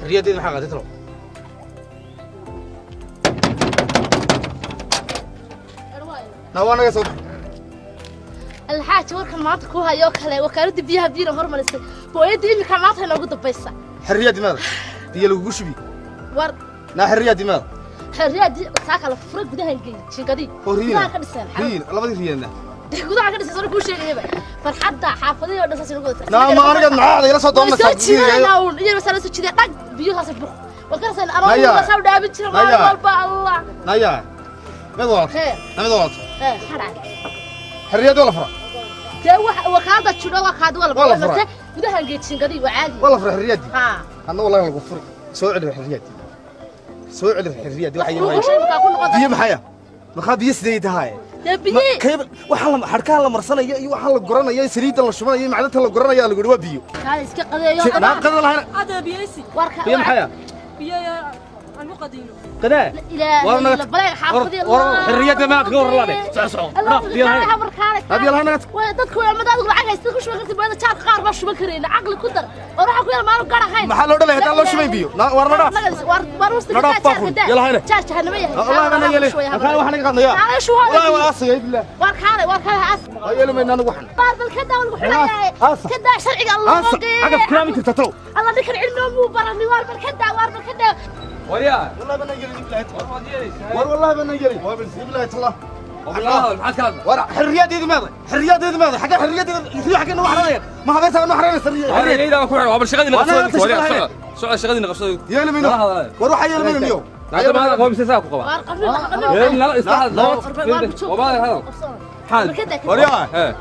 الرياضي maxaa qaatay talo nawaanaga soo الحاج وركن maanta ku hayo kale wakaalada biyaha biina hormarisay hooyadii imika maanta inagu dambaysa الرياضي ماذا biyo lagu shubi war na الرياضي ماذا الرياضي saaka la furo gudaha ingay shinkadii gudaha ka dhisay labadii riyadna gudaha ka dhisay soo ku sheegayba farxadda xaafadii oo dhasaas inagu wadata na ma aniga maxaa ila soo doonaysaa iyo masala soo jiday dhag biyahaas buq wakarsan anoo soo dhaabin jira ma walba Allah naya madawad madawad xaraag الرياضي ولا فرق ده وكالة شنو وكالة ولا فرق وده هنجيتشين قدي وعادي ولا فرق الرياضي ها أنا والله أنا فرق سوء على الرياضي سوء على الرياضي وحي بيه محيا ما خاب يسديد هاي بيه كيف وحلا حركة الله مرسنا يا وحلا قرنا يا سريد الله شمال يا معدة الله قرنا يا اللي قروا بيو هذا إسكت قضية لا قدر الله هنا هذا بيسي بيه محيا بيه أنا قدينه قدا لا بلا حافظي الله الرياضي ما قدر الله ده سعسع بيه هاي هذا يلا هنا dadku way madad ugu lacag haysto ku shubay baada jaad qaar ba shuban kareen aqli ku dar oo waxa ku yar maal gaar ahayn maxaa loo dhalay hadaa loo shubay biyo war la dhaaf war wasta yalla hana jaad jahanama yahay Allah bana yele kan waxa naga qadnaya waa waa asay billah war kaale as ayelo meena nagu waxan bal kada wal xulaay kada sharciga Allah aga kiraami karta taw Allah dikir cilmi muu barani war kada وريا والله بنا نجري والله بنا نجري بالله الله والله معك هذا ورا حريه دي ماذا حريه دي ماذا حق حريه دي في حق انه حريه ما هذا انه حريه حريه اذا كوع وبر شغلنا قصدك وريا سؤال شغلنا قصدك يا لمن وروح يا لمن اليوم هذا ما هو مساك قبا لا استحال وبا هذا حال وريا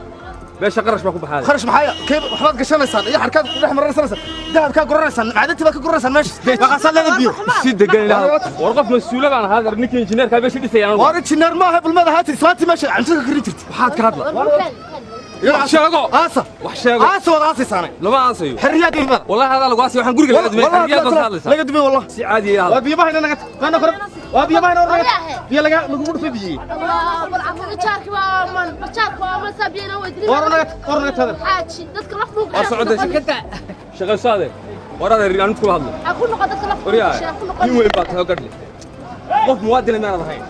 ليش قرش باكو بحال خرش معايا كيف وحبات قشنيسان يا حركات دح مرسنسان دهب كا قرنيسان معدتي باك قرنيسان ماشي قاسل لنا بيو سيد دقن ورقف مسؤول بان هذا نيك انجينير كا باش ديسيان وار انجينير ما هي بالمada هاتي سوانتي ماشي عنتك كريتت waxaad ka hadla wax sheego aasa wax sheego aasa wad aasisaanay lama aasayo xiriyad ilma wallahi hada lagu aasiyo waxaan guriga laga dumay xiriyad bas hadlaysa laga dumay wallahi si caadi ah waa biyo bahayna naga kana qor waa biyo bahayna naga biyo laga lagu dhufay biyo Allah bal afka jaarki waa man saabiyana way dilay qornaga tadan xaaji dadka laf buu waa socday shaqada shaqo saade warada riyaanad kula hadlo aku noqon dadka laf وريا nin weyn baa tahay gadle qof muwaadin ma ahayn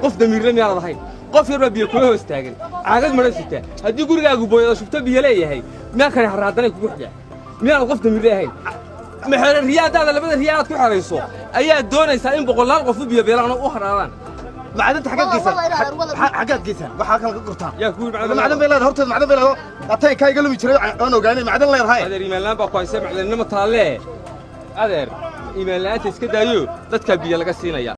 qof damiirle ma ahayn qof yar baa biyo kula hoos taagan caagad ma sita hadii gurigaagu booyada shubta biyo leeyahay ma kan haraadanay kugu xidha miyaan qof damiirle ahayn ma xeeran riyaadada labada riyaad ku xareyso ayaa doonaysa in boqolaal qof biyo beelaan u haraadaan معدنت حاجات جيسان waxa kala ka gurtaan yaa ku macdan beelad horta macdan beelad atay ka galmi jiray aan ogaanay macdan leeyahay adeer iimaan laan baa ku haysay macdanimo taale adeer iimaan laanta iska daayo dadka biyo laga siinaya